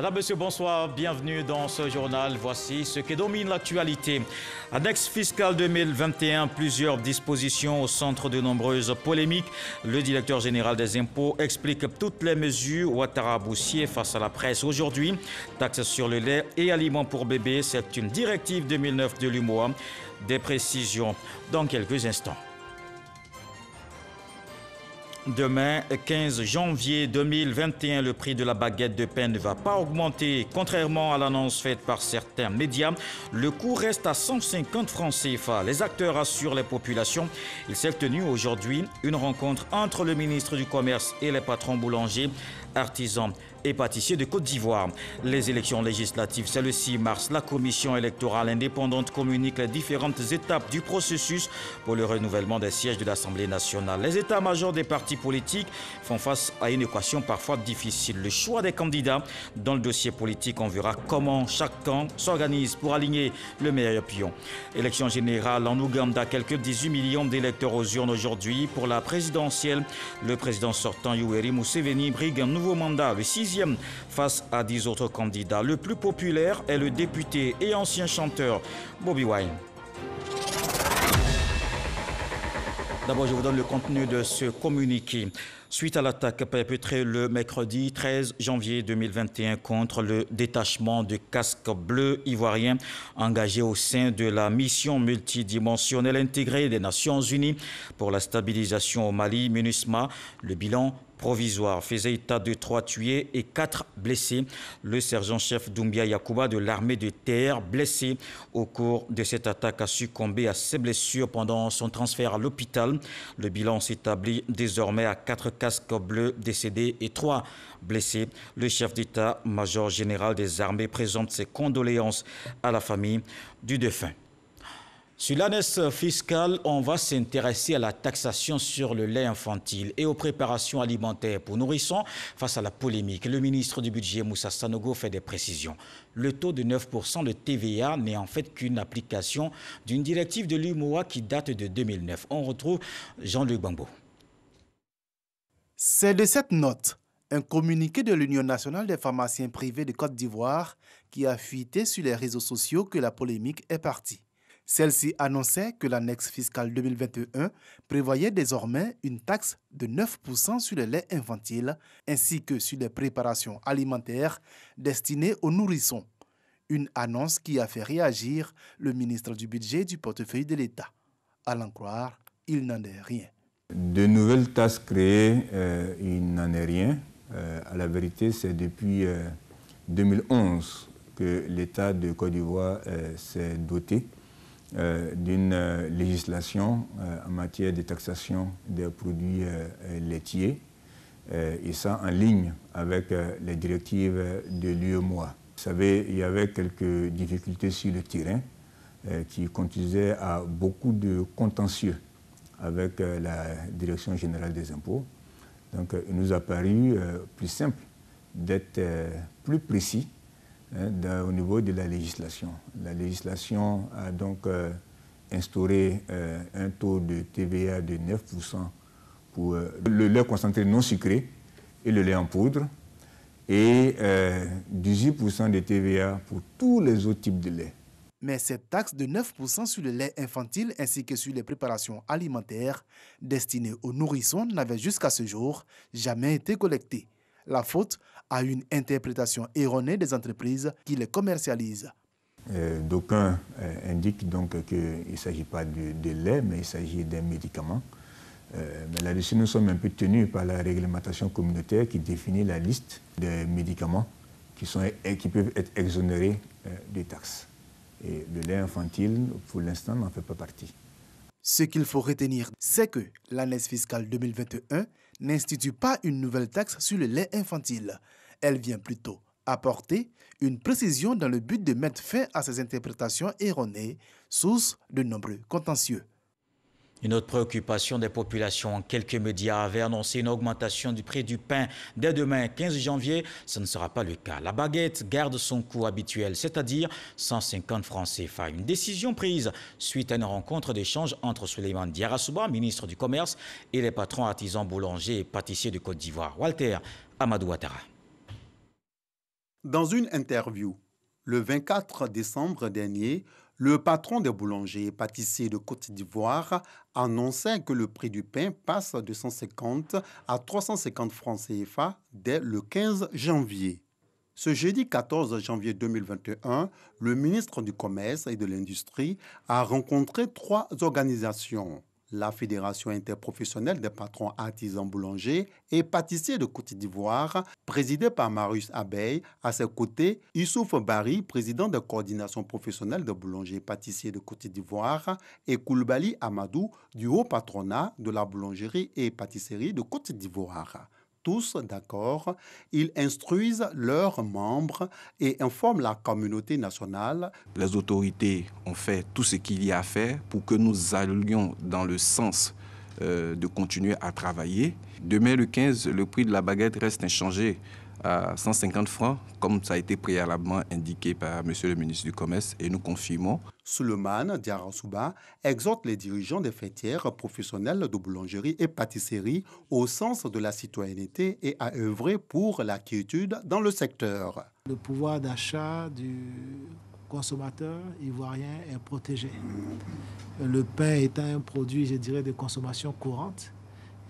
Madame, Monsieur, bonsoir. Bienvenue dans ce journal. Voici ce qui domine l'actualité. Annexe fiscale 2021, plusieurs dispositions au centre de nombreuses polémiques. Le directeur général des impôts explique toutes les mesures. Ouattara Boussier face à la presse aujourd'hui. Taxe sur le lait et aliments pour bébés, c'est une directive 2009 de l'UMOA. Des précisions dans quelques instants. Demain, 15 janvier 2021, le prix de la baguette de pain ne va pas augmenter. Contrairement à l'annonce faite par certains médias, le coût reste à 150 francs CFA. Les acteurs assurent les populations. Il s'est tenu aujourd'hui une rencontre entre le ministre du Commerce et les patrons boulangers, artisans et pâtissiers de Côte d'Ivoire. Les élections législatives, c'est le 6 mars. La commission électorale indépendante communique les différentes étapes du processus pour le renouvellement des sièges de l'Assemblée nationale. Les états-majors des partis politiques font face à une équation parfois difficile. Le choix des candidats dans le dossier politique, on verra comment chaque camp s'organise pour aligner le meilleur pion. Élection générale en Ouganda, quelques 18 millions d'électeurs aux urnes aujourd'hui. Pour la présidentielle, le président sortant Yoweri Museveni brigue un nouveau mandat, le 6e face à 10 autres candidats. Le plus populaire est le député et ancien chanteur Bobi Wine. D'abord, je vous donne le contenu de ce communiqué. Suite à l'attaque perpétrée le mercredi 13 janvier 2021 contre le détachement de casques bleus ivoiriens engagé au sein de la mission multidimensionnelle intégrée des Nations Unies pour la stabilisation au Mali, MINUSMA, le bilan provisoire faisait état de 3 tués et 4 blessés. Le sergent-chef Doumbia Yacouba de l'armée de terre, blessé au cours de cette attaque, a succombé à ses blessures pendant son transfert à l'hôpital. Le bilan s'établit désormais à 4 casques bleus décédés et 3 blessés. Le chef d'état-major général des armées présente ses condoléances à la famille du défunt. Sur l'annexe fiscale, on va s'intéresser à la taxation sur le lait infantile et aux préparations alimentaires pour nourrissons. Face à la polémique, le ministre du Budget, Moussa Sanogo, fait des précisions. Le taux de 9% de TVA n'est en fait qu'une application d'une directive de l'UMOA qui date de 2009. On retrouve Jean-Luc Bambo. C'est de cette note, un communiqué de l'Union nationale des pharmaciens privés de Côte d'Ivoire qui a fuité sur les réseaux sociaux que la polémique est partie. Celle-ci annonçait que l'annexe fiscale 2021 prévoyait désormais une taxe de 9% sur le lait infantile ainsi que sur les préparations alimentaires destinées aux nourrissons. Une annonce qui a fait réagir le ministre du Budget du portefeuille de l'État. À l'en croire, il n'en est rien. De nouvelles taxes créées, il n'en est rien. À la vérité, c'est depuis 2011 que l'État de Côte d'Ivoire s'est doté d'une législation en matière de taxation des produits laitiers, et ça en ligne avec les directives de l'UEMOA. Vous savez, il y avait quelques difficultés sur le terrain qui conduisaient à beaucoup de contentieux avec la Direction générale des impôts. Donc il nous a paru plus simple d'être plus précis au niveau de la législation. La législation a donc instauré un taux de TVA de 9% pour le lait concentré non sucré et le lait en poudre et 18% de TVA pour tous les autres types de lait. Mais cette taxe de 9% sur le lait infantile ainsi que sur les préparations alimentaires destinées aux nourrissons n'avait jusqu'à ce jour jamais été collectée. La faute à une interprétation erronée des entreprises qui les commercialisent. D'aucuns indiquent donc qu'il ne s'agit pas de lait, mais il s'agit d'un médicament. Mais là-dessus, nous sommes un peu tenus par la réglementation communautaire qui définit la liste des médicaments qui peuvent être exonérés des taxes. Et le lait infantile, pour l'instant, n'en fait pas partie. Ce qu'il faut retenir, c'est que l'annexe fiscale 2021 n'institue pas une nouvelle taxe sur le lait infantile. Elle vient plutôt apporter une précision dans le but de mettre fin à ces interprétations erronées, source de nombreux contentieux. Une autre préoccupation des populations. Quelques médias avaient annoncé une augmentation du prix du pain dès demain, 15 janvier. Ce ne sera pas le cas. La baguette garde son coût habituel, c'est-à-dire 150 francs CFA. Une décision prise suite à une rencontre d'échange entre Souleymane Diarra-Souba, ministre du Commerce, et les patrons artisans boulangers et pâtissiers de Côte d'Ivoire. Walter Amadou Ouattara. Dans une interview, le 24 décembre dernier, le patron des boulangers et pâtissiers de Côte d'Ivoire annonçait que le prix du pain passe de 150 à 350 francs CFA dès le 15 janvier. Ce jeudi 14 janvier 2021, le ministre du Commerce et de l'Industrie a rencontré 3 organisations. La Fédération interprofessionnelle des patrons artisans boulangers et pâtissiers de Côte d'Ivoire, présidée par Marius Abeille. À ses côtés, Youssouf Bari, président de la coordination professionnelle de boulangers et pâtissiers de Côte d'Ivoire, et Koulibaly Amadou, du haut patronat de la boulangerie et pâtisserie de Côte d'Ivoire. Tous d'accord, ils instruisent leurs membres et informent la communauté nationale. Les autorités ont fait tout ce qu'il y a à faire pour que nous allions dans le sens de continuer à travailler. Demain, le 15, le prix de la baguette reste inchangé à 150 francs, comme ça a été préalablement indiqué par M. le ministre du Commerce, et nous confirmons. Souleymane Diarra exhorte les dirigeants des fêtières professionnelles de boulangerie et pâtisserie au sens de la citoyenneté et à œuvrer pour la quiétude dans le secteur. Le pouvoir d'achat du consommateur ivoirien est protégé. Le pain étant un produit, je dirais, de consommation courante,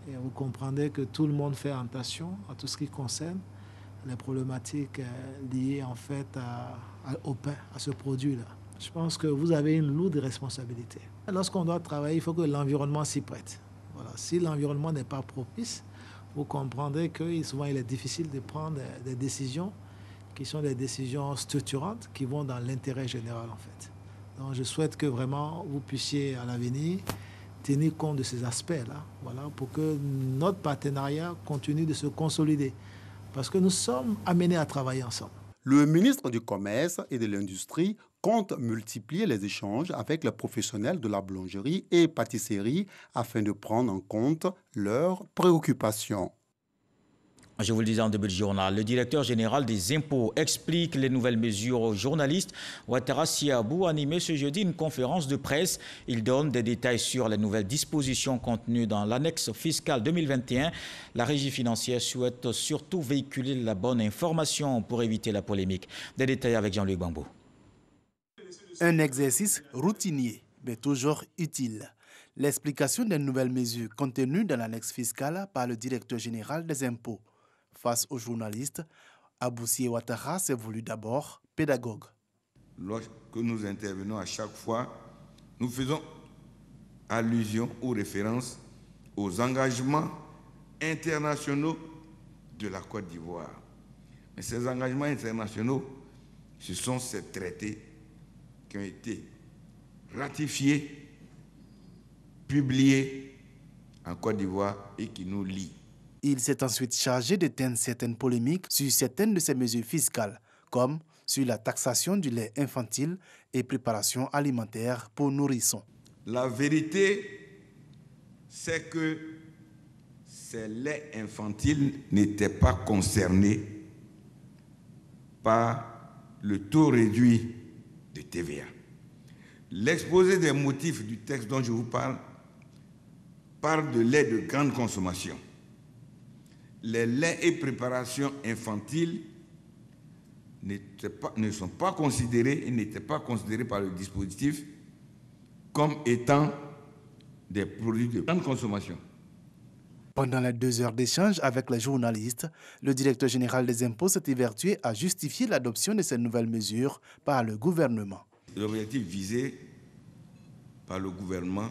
et vous comprendrez que tout le monde fait attention à tout ce qui concerne les problématiques liées en fait au pain, à ce produit-là. Je pense que vous avez une lourde responsabilité. Lorsqu'on doit travailler, il faut que l'environnement s'y prête. Voilà. Si l'environnement n'est pas propice, vous comprendrez que souvent il est difficile de prendre des décisions qui sont des décisions structurantes qui vont dans l'intérêt général en fait. Donc je souhaite que vraiment vous puissiez à l'avenir tenir compte de ces aspects-là, voilà, pour que notre partenariat continue de se consolider. Parce que nous sommes amenés à travailler ensemble. Le ministre du Commerce et de l'Industrie compte multiplier les échanges avec les professionnels de la boulangerie et pâtisserie afin de prendre en compte leurs préoccupations. Je vous le disais en début de journal, le directeur général des impôts explique les nouvelles mesures aux journalistes. Ouattara Siabou a animé ce jeudi une conférence de presse. Il donne des détails sur les nouvelles dispositions contenues dans l'annexe fiscale 2021. La régie financière souhaite surtout véhiculer la bonne information pour éviter la polémique. Des détails avec Jean-Luc Bambo. Un exercice routinier, mais toujours utile. L'explication des nouvelles mesures contenues dans l'annexe fiscale par le directeur général des impôts. Face aux journalistes, Aboussi Ouattara s'est voulu d'abord pédagogue. Lorsque nous intervenons à chaque fois, nous faisons allusion ou référence aux engagements internationaux de la Côte d'Ivoire. Mais ces engagements internationaux, ce sont ces traités qui ont été ratifiés, publiés en Côte d'Ivoire et qui nous lient. Il s'est ensuite chargé d'éteindre certaines polémiques sur certaines de ces mesures fiscales, comme sur la taxation du lait infantile et préparation alimentaire pour nourrissons. La vérité, c'est que ces laits infantiles n'étaient pas concernés par le taux réduit de TVA. L'exposé des motifs du texte dont je vous parle de lait de grande consommation. Les laits et préparations infantiles ne sont pas considérés et n'étaient pas considérés par le dispositif comme étant des produits de grande consommation. Pendant les 2 heures d'échange avec les journalistes, le directeur général des impôts s'est évertué à justifier l'adoption de ces nouvelles mesures par le gouvernement. L'objectif visé par le gouvernement,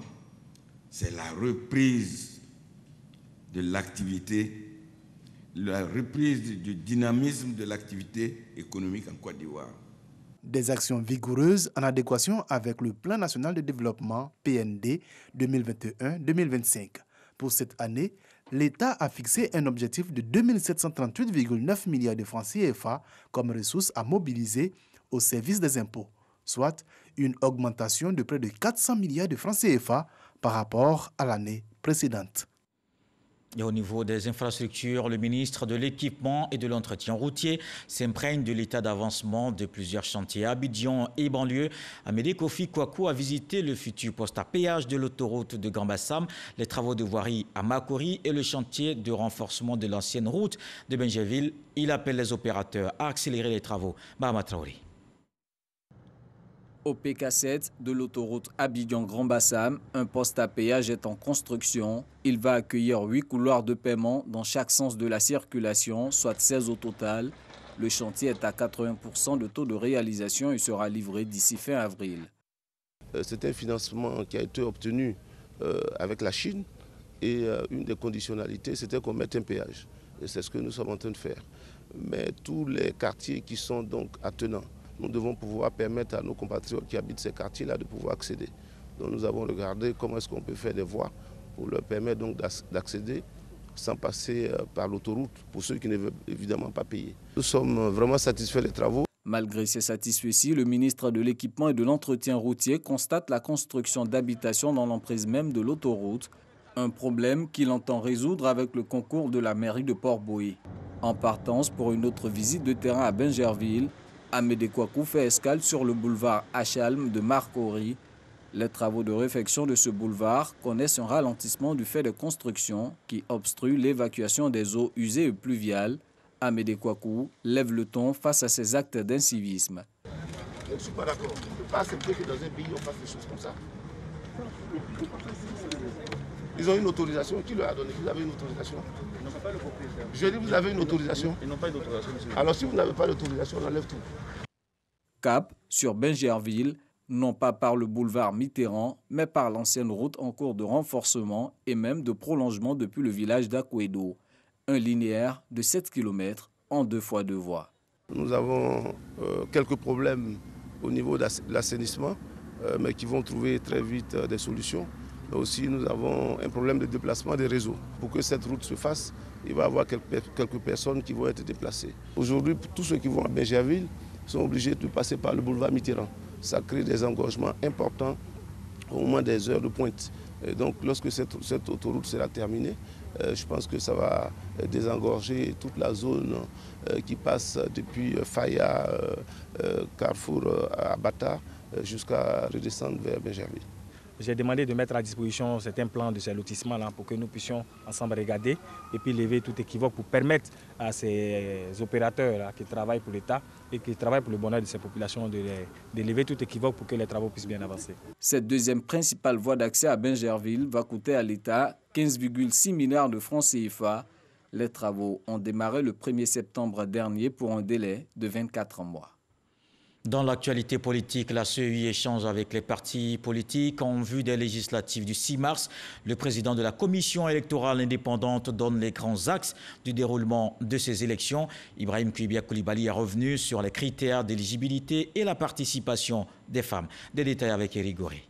c'est la reprise de l'activité, la reprise du dynamisme de l'activité économique en Côte d'Ivoire. Des actions vigoureuses en adéquation avec le Plan national de développement PND 2021-2025. Pour cette année, l'État a fixé un objectif de 2738,9 milliards de francs CFA comme ressources à mobiliser au service des impôts, soit une augmentation de près de 400 milliards de francs CFA par rapport à l'année précédente. Et au niveau des infrastructures, le ministre de l'Équipement et de l'Entretien routier s'imprègne de l'état d'avancement de plusieurs chantiers à Abidjan et banlieue. Amédée Kofi Kouakou a visité le futur poste à péage de l'autoroute de Grand Bassam, les travaux de voirie à Makori et le chantier de renforcement de l'ancienne route de Benjerville. Il appelle les opérateurs à accélérer les travaux. Bahama Traoré. Au PK7 de l'autoroute Abidjan-Grand Bassam, un poste à péage est en construction. Il va accueillir 8 couloirs de paiement dans chaque sens de la circulation, soit 16 au total. Le chantier est à 80% de taux de réalisation et sera livré d'ici fin avril. C'est un financement qui a été obtenu avec la Chine et une des conditionnalités, c'était qu'on mette un péage. Et c'est ce que nous sommes en train de faire. Mais tous les quartiers qui sont donc attenants, nous devons pouvoir permettre à nos compatriotes qui habitent ces quartiers-là de pouvoir accéder. Donc nous avons regardé comment est-ce qu'on peut faire des voies pour leur permettre donc d'accéder sans passer par l'autoroute pour ceux qui ne veulent évidemment pas payer. Nous sommes vraiment satisfaits des travaux. Malgré ces satisfecits, le ministre de l'Équipement et de l'Entretien routier constate la construction d'habitations dans l'emprise même de l'autoroute, un problème qu'il entend résoudre avec le concours de la mairie de Port-Bouilly. En partance pour une autre visite de terrain à Benjerville, Amédée Kouakou fait escale sur le boulevard Achalm de Makori. Les travaux de réfection de ce boulevard connaissent un ralentissement du fait de constructions qui obstruent l'évacuation des eaux usées et pluviales. Amédée Kouakou lève le ton face à ces actes d'incivisme. Je ne suis pas d'accord. On ne peut pas accepter que dans un pays on fasse des choses comme ça. Ils ont une autorisation. Qui leur a donné? Vous avez une autorisation? Ils n'ont pas le propriétaire. Je dis, vous avez une autorisation? Ils n'ont pas d'autorisation. Alors si vous n'avez pas d'autorisation, on enlève tout. Cap sur Benjerville, non pas par le boulevard Mitterrand, mais par l'ancienne route en cours de renforcement et même de prolongement depuis le village d'Akwedo. Un linéaire de 7 km en 2 fois 2 voies. Nous avons quelques problèmes au niveau de l'assainissement, mais qui vont trouver très vite des solutions. Mais aussi, nous avons un problème de déplacement des réseaux. Pour que cette route se fasse, il va y avoir quelques personnes qui vont être déplacées. Aujourd'hui, tous ceux qui vont à Benjerville sont obligés de passer par le boulevard Mitterrand. Ça crée des engorgements importants au moment des heures de pointe. Et donc, lorsque cette autoroute sera terminée, je pense que ça va désengorger toute la zone qui passe depuis Faya, Carrefour à Bata, jusqu'à redescendre vers Benjerville. J'ai demandé de mettre à disposition certains plans de ces lotissements-là pour que nous puissions ensemble regarder et puis lever tout équivoque pour permettre à ces opérateurs qui travaillent pour l'État et qui travaillent pour le bonheur de ces populations de lever tout équivoque pour que les travaux puissent bien avancer. Cette deuxième principale voie d'accès à Benjerville va coûter à l'État 15,6 milliards de francs CFA. Les travaux ont démarré le 1er septembre dernier pour un délai de 24 mois. Dans l'actualité politique, la CEI échange avec les partis politiques en vue des législatives du 6 mars. Le président de la commission électorale indépendante donne les grands axes du déroulement de ces élections. Ibrahim Kouibia Koulibaly est revenu sur les critères d'éligibilité et la participation des femmes. Des détails avec Éric Goré.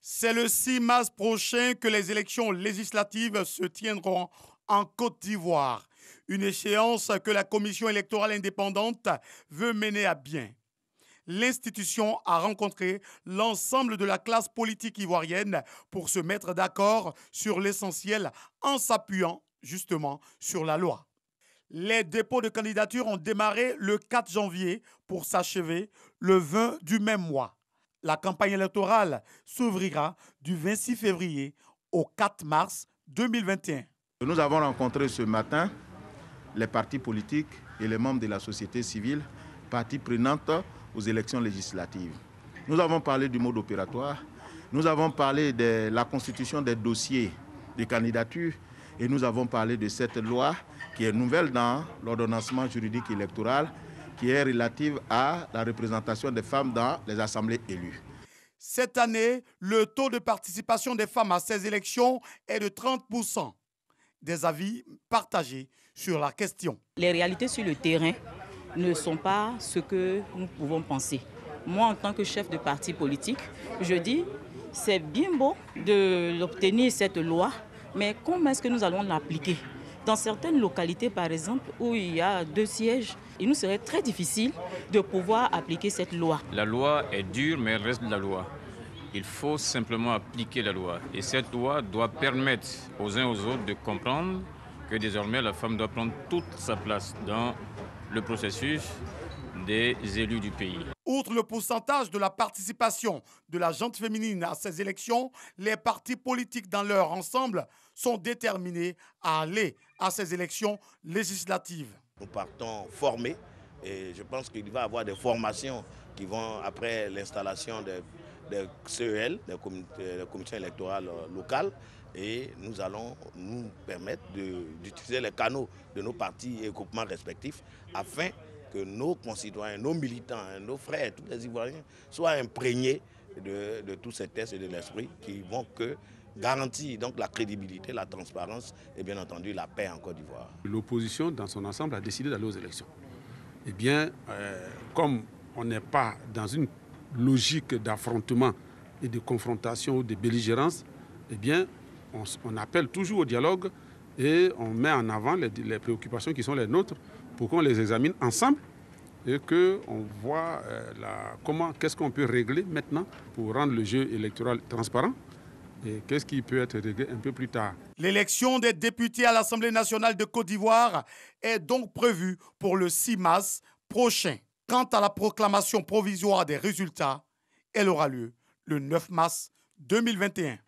C'est le 6 mars prochain que les élections législatives se tiendront en Côte d'Ivoire. Une échéance que la Commission électorale indépendante veut mener à bien. L'institution a rencontré l'ensemble de la classe politique ivoirienne pour se mettre d'accord sur l'essentiel en s'appuyant justement sur la loi. Les dépôts de candidature ont démarré le 4 janvier pour s'achever le 20 du même mois. La campagne électorale s'ouvrira du 26 février au 4 mars 2021. Nous avons rencontré ce matin les partis politiques et les membres de la société civile, parties prenantes aux élections législatives. Nous avons parlé du mode opératoire, nous avons parlé de la constitution des dossiers de candidature et nous avons parlé de cette loi qui est nouvelle dans l'ordonnancement juridique électoral qui est relative à la représentation des femmes dans les assemblées élues. Cette année, le taux de participation des femmes à ces élections est de 30%. Des avis partagés sur la question. Les réalités sur le terrain ne sont pas ce que nous pouvons penser. Moi, en tant que chef de parti politique, je dis c'est bien beau d'obtenir cette loi, mais comment est-ce que nous allons l'appliquer? Dans certaines localités, par exemple, où il y a 2 sièges, il nous serait très difficile de pouvoir appliquer cette loi. La loi est dure, mais elle reste de la loi. Il faut simplement appliquer la loi. Et cette loi doit permettre aux uns aux autres de comprendre que désormais la femme doit prendre toute sa place dans le processus des élus du pays. Outre le pourcentage de la participation de la gente féminine à ces élections, les partis politiques dans leur ensemble sont déterminés à aller à ces élections législatives. Nous partons formés et je pense qu'il va y avoir des formations qui vont, après l'installation des CEL, des commissions électorales locales, et nous allons nous permettre d'utiliser les canaux de nos partis et groupements respectifs afin que nos concitoyens, nos militants, nos frères, tous les Ivoiriens soient imprégnés de tous ces tests et de l'esprit qui vont garantir donc la crédibilité, la transparence et bien entendu la paix en Côte d'Ivoire. L'opposition dans son ensemble a décidé d'aller aux élections. Eh bien, comme on n'est pas dans une logique d'affrontement et de confrontation ou de belligérance, eh bien, on appelle toujours au dialogue et on met en avant les préoccupations qui sont les nôtres pour qu'on les examine ensemble et qu'on voit qu'est-ce qu'on peut régler maintenant pour rendre le jeu électoral transparent et qu'est-ce qui peut être réglé un peu plus tard. L'élection des députés à l'Assemblée nationale de Côte d'Ivoire est donc prévue pour le 6 mars prochain. Quant à la proclamation provisoire des résultats, elle aura lieu le 9 mars 2021.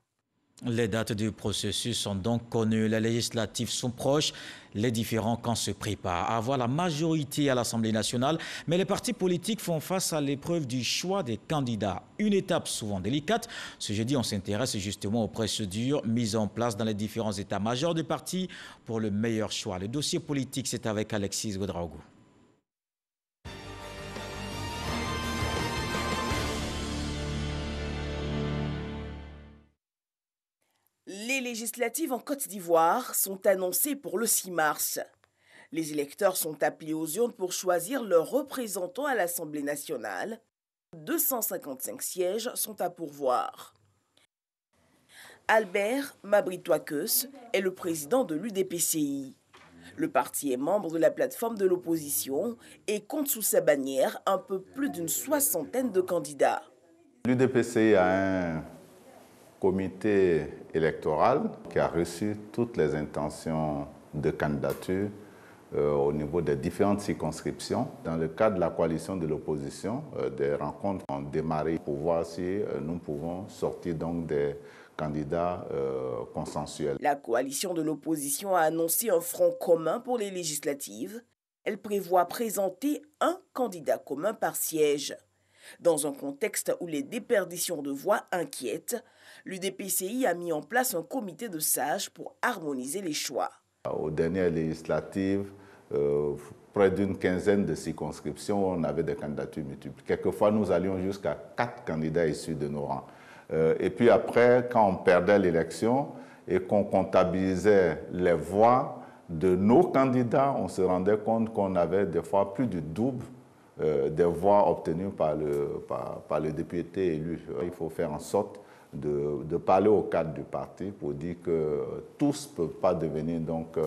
Les dates du processus sont donc connues, les législatives sont proches, les différents camps se préparent à avoir la majorité à l'Assemblée nationale, mais les partis politiques font face à l'épreuve du choix des candidats. Une étape souvent délicate. Ce jeudi, on s'intéresse justement aux procédures mises en place dans les différents états-majors de partis pour le meilleur choix. Le dossier politique, c'est avec Alexis Ouedraogo. Les législatives en Côte d'Ivoire sont annoncées pour le 6 mars. Les électeurs sont appelés aux urnes pour choisir leurs représentants à l'Assemblée nationale. 255 sièges sont à pourvoir. Albert Mabritoakeus est le président de l'UDPCI. Le parti est membre de la plateforme de l'opposition et compte sous sa bannière un peu plus d'une soixantaine de candidats. L'UDPCI a un comité électoral qui a reçu toutes les intentions de candidature au niveau des différentes circonscriptions. Dans le cadre de la coalition de l'opposition, des rencontres ont démarré pour voir si nous pouvons sortir donc des candidats consensuels. La coalition de l'opposition a annoncé un front commun pour les législatives. Elle prévoit présenter un candidat commun par siège. Dans un contexte où les déperditions de voix inquiètent, l'UDPCI a mis en place un comité de sages pour harmoniser les choix. Aux dernières législatives, près d'une quinzaine de circonscriptions, on avait des candidatures multiples. Quelquefois, nous allions jusqu'à 4 candidats issus de nos rangs. Et puis après, quand on perdait l'élection et qu'on comptabilisait les voix de nos candidats, on se rendait compte qu'on avait des fois plus du double des voix obtenues par le député élu. Il faut faire en sorte de parler au cadre du parti pour dire que tous ne peuvent pas devenir donc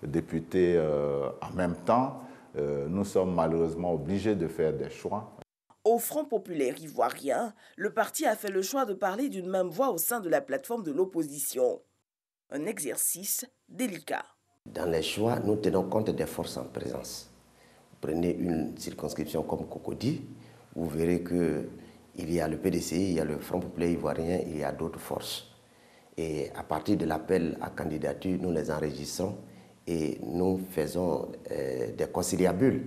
députés en même temps. Nous sommes malheureusement obligés de faire des choix. Au Front populaire ivoirien, le parti a fait le choix de parler d'une même voix au sein de la plateforme de l'opposition. Un exercice délicat. Dans les choix, nous tenons compte des forces en présence. Prenez une circonscription comme Cocody, vous verrez qu'il y a le PDCI, il y a le Front populaire ivoirien, il y a d'autres forces. Et à partir de l'appel à candidature, nous les enregistrons et nous faisons des conciliabules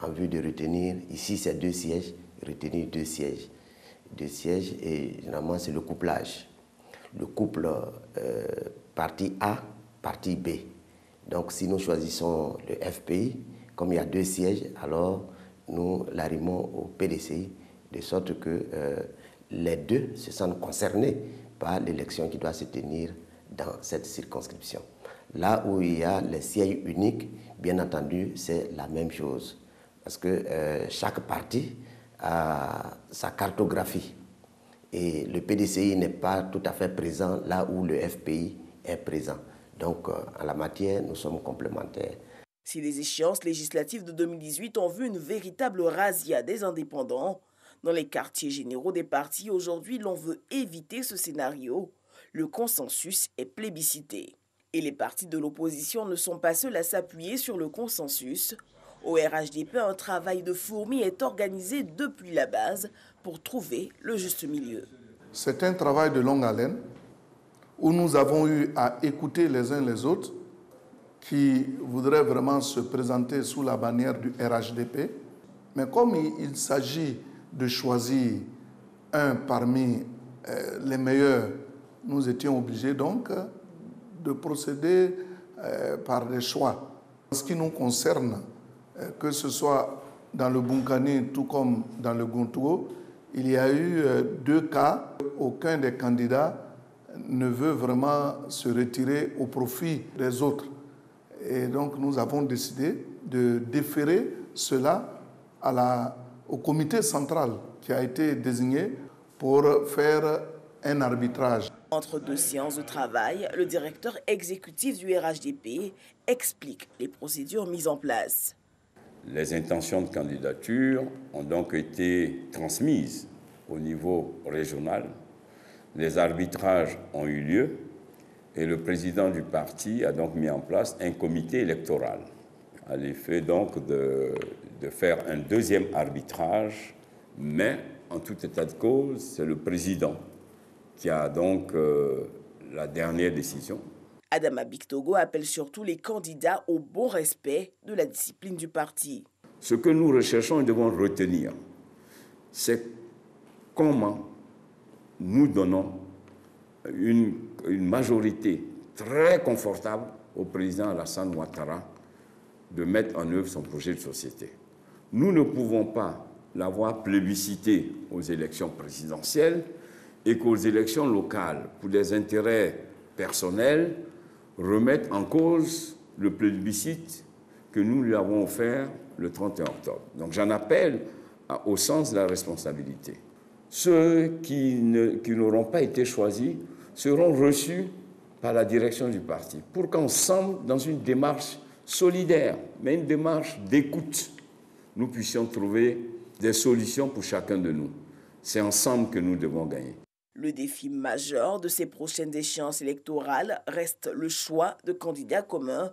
en vue de retenir, ici c'est 2 sièges, retenir 2 sièges. 2 sièges et généralement c'est le couplage. Le couple parti A, parti B. Donc si nous choisissons le FPI, comme il y a 2 sièges, alors nous l'arrimons au PDCI, de sorte que les deux se sentent concernés par l'élection qui doit se tenir dans cette circonscription. Là où il y a les sièges uniques, bien entendu, c'est la même chose. Parce que chaque parti a sa cartographie. Et le PDCI n'est pas tout à fait présent là où le FPI est présent. Donc, en la matière, nous sommes complémentaires. Si les échéances législatives de 2018 ont vu une véritable razzia des indépendants, Dans les quartiers généraux des partis, aujourd'hui, l'on veut éviter ce scénario. Le consensus est plébiscité. Et les partis de l'opposition ne sont pas seuls à s'appuyer sur le consensus. Au RHDP, un travail de fourmi est organisé depuis la base pour trouver le juste milieu. C'est un travail de longue haleine où nous avons eu à écouter les uns les autres qui voudraient vraiment se présenter sous la bannière du RHDP. Mais comme il s'agit de choisir un parmi les meilleurs, nous étions obligés donc de procéder par des choix. En ce qui nous concerne, que ce soit dans le Bunkani tout comme dans le Guntuo, il y a eu 2 cas. Aucun des candidats ne veut vraiment se retirer au profit des autres. Et donc nous avons décidé de déférer cela au comité central qui a été désigné pour faire un arbitrage. Entre 2 séances de travail, le directeur exécutif du RHDP explique les procédures mises en place. Les intentions de candidature ont donc été transmises au niveau régional. Les arbitrages ont eu lieu et le président du parti a donc mis en place un comité électoral à l'effet donc de faire un 2e arbitrage, mais en tout état de cause, c'est le président qui a donc la dernière décision. Adama Bictogo appelle surtout les candidats au bon respect de la discipline du parti. Ce que nous recherchons et devons retenir, c'est comment nous donnons une majorité très confortable au président Alassane Ouattara de mettre en œuvre son projet de société. Nous ne pouvons pas l'avoir plébiscité aux élections présidentielles et qu'aux élections locales, pour des intérêts personnels, remettre en cause le plébiscite que nous lui avons offert le 31 octobre. Donc j'en appelle au sens de la responsabilité. Ceux qui n'auront pas été choisis seront reçus par la direction du parti pour qu'ensemble, dans une démarche solidaire, mais une démarche d'écoute, nous puissions trouver des solutions pour chacun de nous. C'est ensemble que nous devons gagner. Le défi majeur de ces prochaines échéances électorales reste le choix de candidats communs.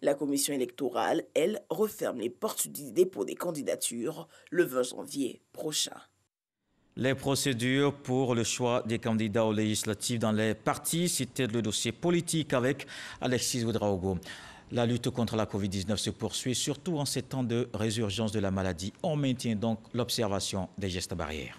La commission électorale, elle, referme les portes du dépôt des candidatures le 20 janvier prochain. Les procédures pour le choix des candidats aux législatives dans les partis, c'était le dossier politique avec Alexis Ouedraogo. La lutte contre la Covid-19 se poursuit, surtout en ces temps de résurgence de la maladie. On maintient donc l'observation des gestes barrières.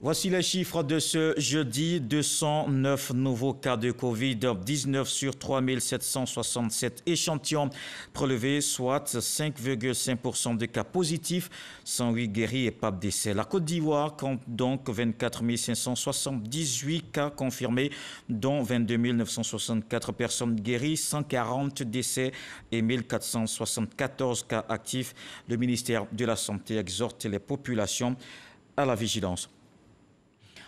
Voici les chiffres de ce jeudi. 209 nouveaux cas de Covid-19 sur 3767 échantillons prélevés, soit 5,5% de cas positifs, 108 guéris et pas de décès. La Côte d'Ivoire compte donc 24 578 cas confirmés, dont 22 964 personnes guéries, 140 décès et 1474 cas actifs. Le ministère de la Santé exhorte les populations à la vigilance.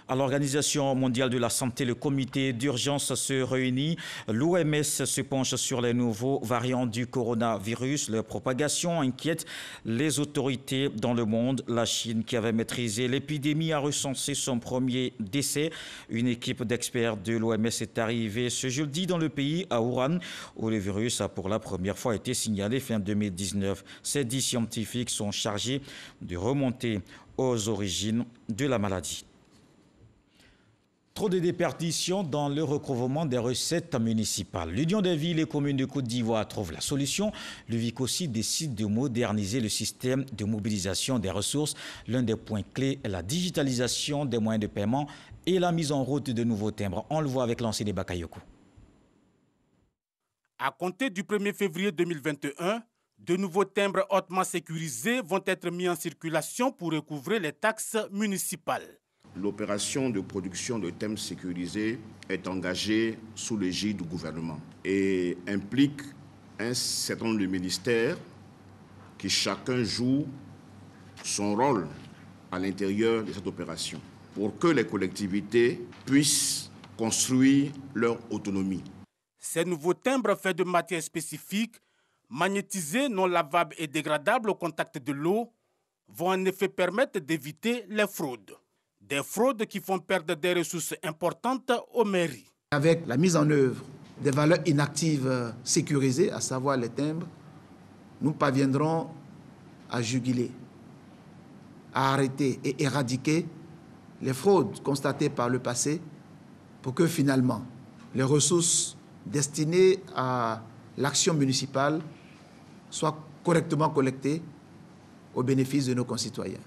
À l'Organisation mondiale de la santé, le comité d'urgence se réunit. L'OMS se penche sur les nouveaux variants du coronavirus. Leur propagation inquiète les autorités dans le monde. La Chine, qui avait maîtrisé l'épidémie, a recensé son premier décès. Une équipe d'experts de l'OMS est arrivée ce jeudi dans le pays, à Wuhan, où le virus a pour la première fois été signalé fin 2019. Ces 10 scientifiques sont chargés de remonter aux origines de la maladie. Trop de déperditions dans le recouvrement des recettes municipales. L'Union des villes et communes de Côte d'Ivoire trouve la solution. L'UVIC aussi décide de moderniser le système de mobilisation des ressources. L'un des points clés est la digitalisation des moyens de paiement et la mise en route de nouveaux timbres. On le voit avec l'ancien débat Bakayoko. À compter du 1er février 2021, de nouveaux timbres hautement sécurisés vont être mis en circulation pour recouvrer les taxes municipales. L'opération de production de timbres sécurisés est engagée sous l'égide du gouvernement et implique un certain nombre de ministères qui chacun joue son rôle à l'intérieur de cette opération pour que les collectivités puissent construire leur autonomie. Ces nouveaux timbres faits de matières spécifiques, magnétisés, non lavables et dégradables au contact de l'eau, vont en effet permettre d'éviter les fraudes. Des fraudes qui font perdre des ressources importantes aux mairies. Avec la mise en œuvre des valeurs inactives sécurisées, à savoir les timbres, nous parviendrons à juguler, à arrêter et éradiquer les fraudes constatées par le passé pour que finalement les ressources destinées à l'action municipale soient correctement collectées au bénéfice de nos concitoyens.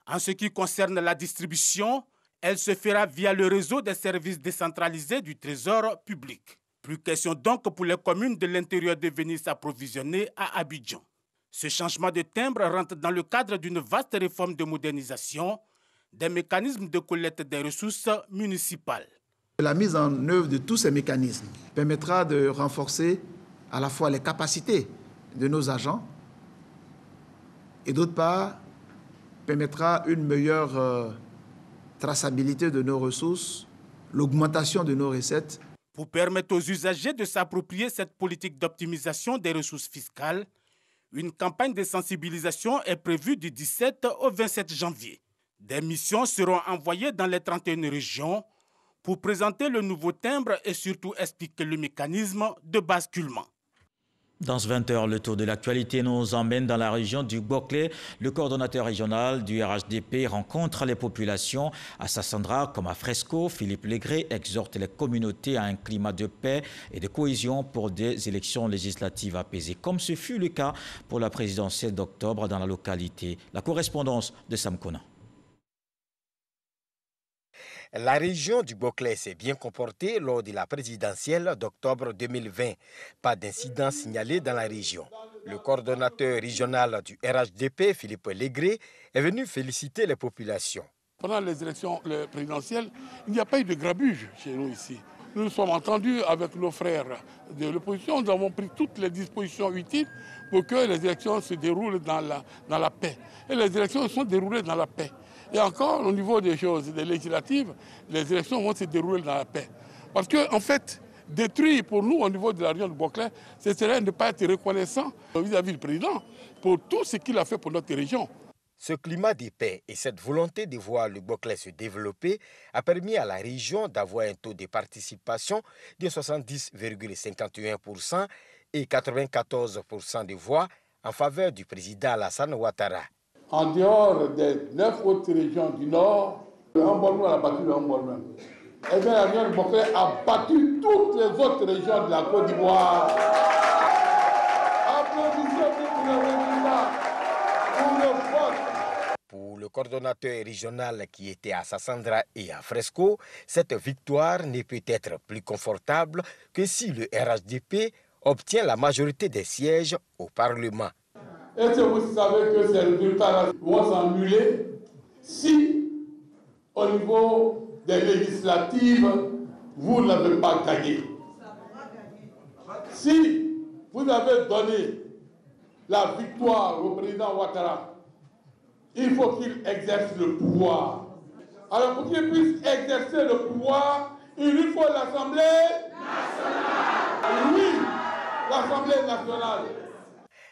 En ce qui concerne la distribution, elle se fera via le réseau des services décentralisés du Trésor public. Plus question donc pour les communes de l'intérieur de venir s'approvisionner à Abidjan. Ce changement de timbre rentre dans le cadre d'une vaste réforme de modernisation des mécanismes de collecte des ressources municipales. La mise en œuvre de tous ces mécanismes permettra de renforcer à la fois les capacités de nos agents et d'autre part permettra une meilleure traçabilité de nos ressources, l'augmentation de nos recettes. Pour permettre aux usagers de s'approprier cette politique d'optimisation des ressources fiscales, une campagne de sensibilisation est prévue du 17 au 27 janvier. Des missions seront envoyées dans les 31 régions pour présenter le nouveau timbre et surtout expliquer le mécanisme de basculement. Dans ce 20h, le tour de l'actualité nous emmène dans la région du Boclé. Le coordonnateur régional du RHDP rencontre les populations. À Sassandra comme à Fresco, Philippe Legré exhorte les communautés à un climat de paix et de cohésion pour des élections législatives apaisées, comme ce fut le cas pour la présidentielle d'octobre dans la localité. La correspondance de Sam Kona. La région du Boclé s'est bien comportée lors de la présidentielle d'octobre 2020. Pas d'incident signalé dans la région. Le coordonnateur régional du RHDP, Philippe Legré, est venu féliciter les populations. Pendant les élections présidentielles, il n'y a pas eu de grabuge chez nous ici. Nous nous sommes entendus avec nos frères de l'opposition. Nous avons pris toutes les dispositions utiles pour que les élections se déroulent dans la paix. Et les élections sont déroulées dans la paix. Et encore, au niveau des choses, des législatives, les élections vont se dérouler dans la paix. Parce qu'en fait, détruire pour nous, au niveau de la région de Boclé, ce serait ne pas être reconnaissant vis-à-vis du président pour tout ce qu'il a fait pour notre région. Ce climat de paix et cette volonté de voir le Boclé se développer a permis à la région d'avoir un taux de participation de 70,51% et 94% de voix en faveur du président Alassane Ouattara. En dehors des 9 autres régions du Nord, le Hambourg a battu le Hambourg même. Eh bien, la région de Boclé a battu toutes les autres régions de la Côte d'Ivoire. Applaudissez pour le résultat, pour le vote. Pour le coordonnateur régional qui était à Sassandra et à Fresco, cette victoire n'est peut-être plus confortable que si le RHDP obtient la majorité des sièges au Parlement. Est-ce que vous savez que ces résultats vont s'annuler si, au niveau des législatives, vous n'avez pas gagné? Si vous avez donné la victoire au président Ouattara, il faut qu'il exerce le pouvoir. Alors pour qu'il puisse exercer le pouvoir, il lui faut l'Assemblée nationale. Oui, l'Assemblée nationale.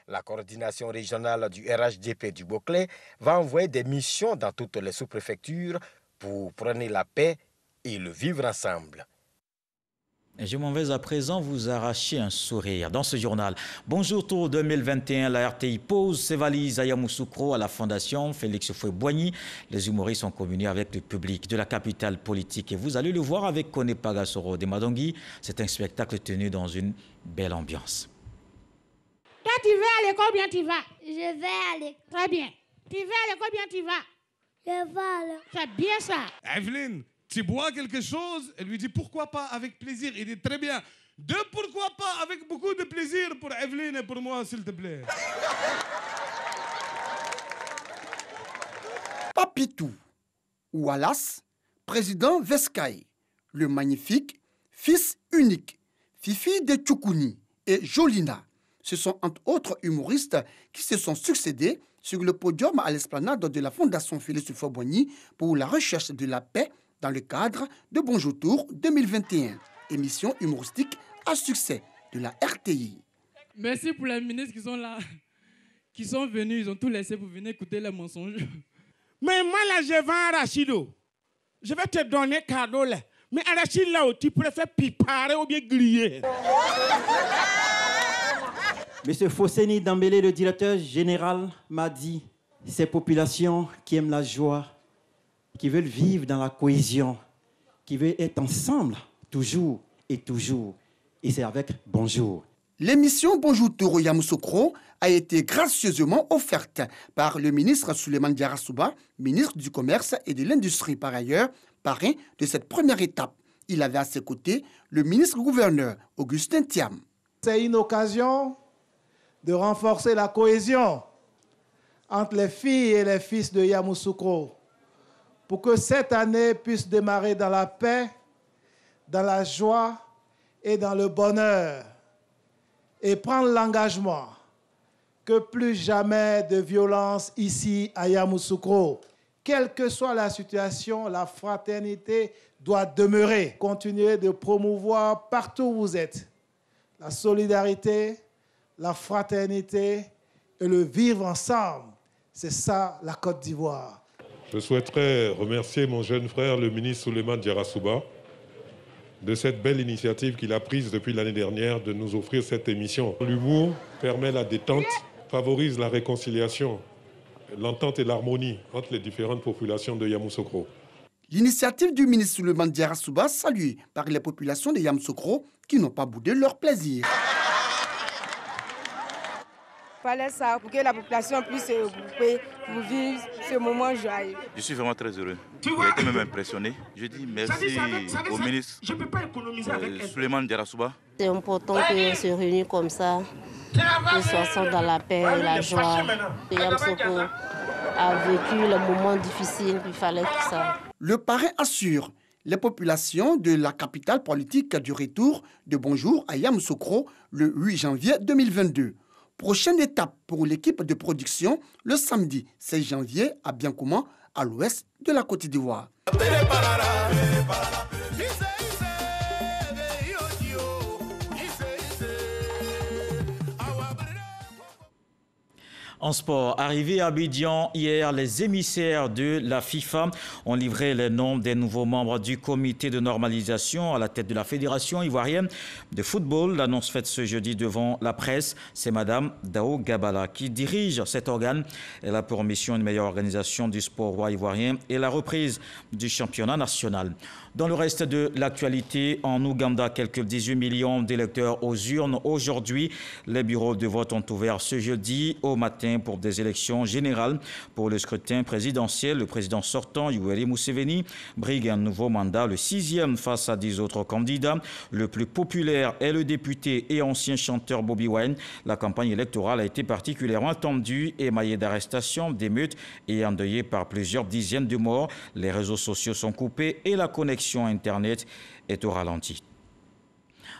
La coordination régionale du RHDP du Boclé va envoyer des missions dans toutes les sous-préfectures pour prôner la paix et le vivre ensemble. Et je m'en vais à présent vous arracher un sourire dans ce journal. Bonjour Tour 2021, la RTI pose ses valises à Yamoussoukro à la Fondation Félix Houphouët-Boigny. Les humoristes sont communés avec le public de la capitale politique et vous allez le voir avec Kone Pagasoro de Madongui. C'est un spectacle tenu dans une belle ambiance. Toi, tu vas à l'école, bien tu vas? Je vais à l'école. Très bien. Tu vas à l'école, bien tu vas? Je vais à l'école. C'est bien ça. Evelyne, tu bois quelque chose? Elle lui dit pourquoi pas, avec plaisir. Il dit très bien. De pourquoi pas, avec beaucoup de plaisir pour Evelyne et pour moi, s'il te plaît. Papitou, Wallace, président Vescaï, le magnifique, fils unique, Fifi de Tchoukouni et Jolina. Ce sont entre autres humoristes qui se sont succédés sur le podium à l'esplanade de la Fondation Félix Houphouët-Boigny pour la recherche de la paix dans le cadre de Bonjour Tour 2021. Émission humoristique à succès de la RTI. Merci pour les ministres qui sont là, qui sont venus, ils ont tout laissé pour venir écouter les mensonges. Mais moi là, je vends arachido. Je vais te donner cadeau là. Mais arachide là, tu préfères piparer ou bien griller. Monsieur Fosseni Dambélé, le directeur général, m'a dit ces populations qui aiment la joie, qui veulent vivre dans la cohésion, qui veulent être ensemble toujours et toujours. Et c'est avec Bonjour. L'émission Bonjour Toro Yamoussoukro a été gracieusement offerte par le ministre Souleymane Diarra Souba, ministre du Commerce et de l'Industrie par ailleurs, parrain de cette première étape. Il avait à ses côtés le ministre-gouverneur Augustin Thiam. C'est une occasion de renforcer la cohésion entre les filles et les fils de Yamoussoukro pour que cette année puisse démarrer dans la paix, dans la joie et dans le bonheur et prendre l'engagement que plus jamais de violence ici à Yamoussoukro. Quelle que soit la situation, la fraternité doit demeurer. Continuez de promouvoir partout où vous êtes la solidarité, la fraternité et le vivre ensemble. C'est ça la Côte d'Ivoire. Je souhaiterais remercier mon jeune frère, le ministre Souleymane Diarra Souba, de cette belle initiative qu'il a prise depuis l'année dernière de nous offrir cette émission. L'humour permet la détente, favorise la réconciliation, l'entente et l'harmonie entre les différentes populations de Yamoussoukro. L'initiative du ministre Souleymane Diarra Souba saluée par les populations de Yamoussoukro qui n'ont pas boudé leur plaisir. Il fallait ça pour que la population puisse se regrouper pour vivre ce moment joyeux. Je suis vraiment très heureux. J'ai été même impressionné. Je dis merci au ministre Souleymane Diarra Souba. C'est important qu'on se réunisse comme ça, qu'on soit ensemble dans la paix et la joie. Yamoussoukro a vécu le moment difficile, il fallait tout ça. Le parrain assure les populations de la capitale politique du retour de Bonjour à Yamoussoukro le 8 janvier 2022. Prochaine étape pour l'équipe de production le samedi 16 janvier à Biancouma, à l'ouest de la Côte d'Ivoire. En sport, arrivé à Abidjan hier, les émissaires de la FIFA ont livré les noms des nouveaux membres du comité de normalisation à la tête de la Fédération ivoirienne de football. L'annonce faite ce jeudi devant la presse, c'est Madame Dao Gabala qui dirige cet organe. Elle a pour mission une meilleure organisation du sport roi ivoirien et la reprise du championnat national. Dans le reste de l'actualité, en Ouganda, quelques 18 millions d'électeurs aux urnes. Aujourd'hui, les bureaux de vote ont ouvert ce jeudi au matin pour des élections générales. Pour le scrutin présidentiel, le président sortant, Yoweri Museveni, brigue un nouveau mandat, le 6e face à 10 autres candidats. Le plus populaire est le député et ancien chanteur Bobi Wine. La campagne électorale a été particulièrement tendue, émaillée d'arrestations, d'émeutes et endeuillée par plusieurs dizaines de morts. Les réseaux sociaux sont coupés et la connexion Internet est au ralenti.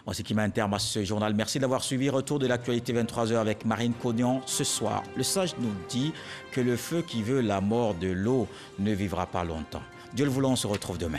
Voici qui met un terme à ce journal. Merci d'avoir suivi. Retour de l'actualité 23h avec Marine Cognon. Ce soir, le sage nous dit que le feu qui veut la mort de l'eau ne vivra pas longtemps. Dieu le voulant, on se retrouve demain.